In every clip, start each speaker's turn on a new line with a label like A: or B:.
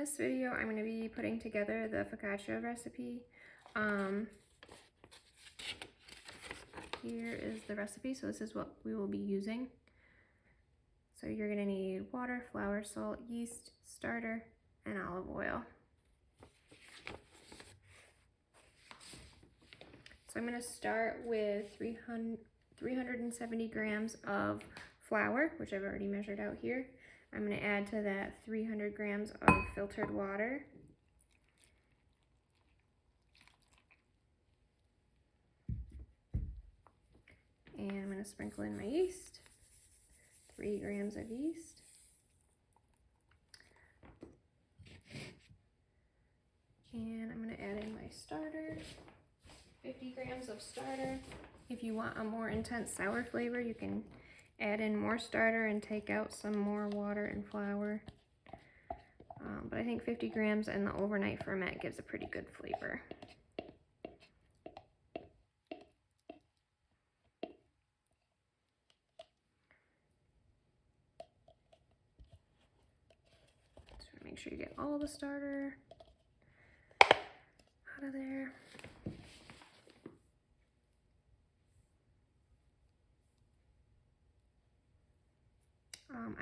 A: this video, I'm going to be putting together the focaccia recipe. Here is the recipe, so this is what we will be using. So you're going to need water, flour, salt, yeast, starter, and olive oil. So I'm going to start with 370 grams of flour, which I've already measured out here. I'm going to add to that 300 grams of filtered water. And I'm going to sprinkle in my yeast, 3 grams of yeast. And I'm going to add in my starter, 50 grams of starter. If you want a more intense sour flavor, you can add in more starter and take out some more water and flour. But I think 50 grams and the overnight ferment gives a pretty good flavor. So make sure you get all the starter out of there.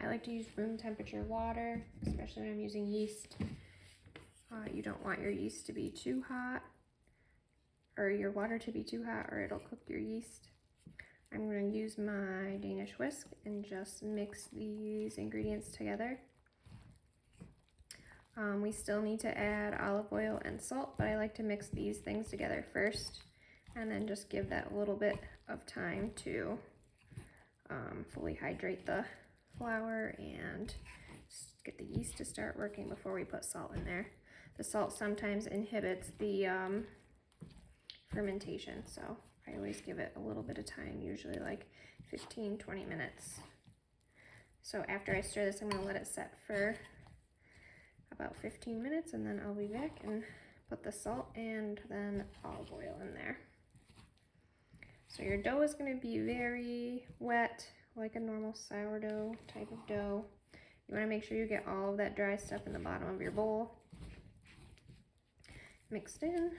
A: I like to use room temperature water, especially when I'm using yeast. You don't want your yeast to be too hot, or your water to be too hot, or it'll cook your yeast. I'm going to use my Danish whisk and just mix these ingredients together. We still need to add olive oil and salt, but I like to mix these things together first and then just give that a little bit of time to fully hydrate the flour and get the yeast to start working before we put salt in there. The salt sometimes inhibits the fermentation, so I always give it a little bit of time, usually like 15-20 minutes. So after I stir this, I'm going to let it set for about 15 minutes, and then I'll be back and put the salt and then olive oil in there. So your dough is going to be very wet, like a normal sourdough type of dough. You want to make sure you get all of that dry stuff in the bottom of your bowl mixed in.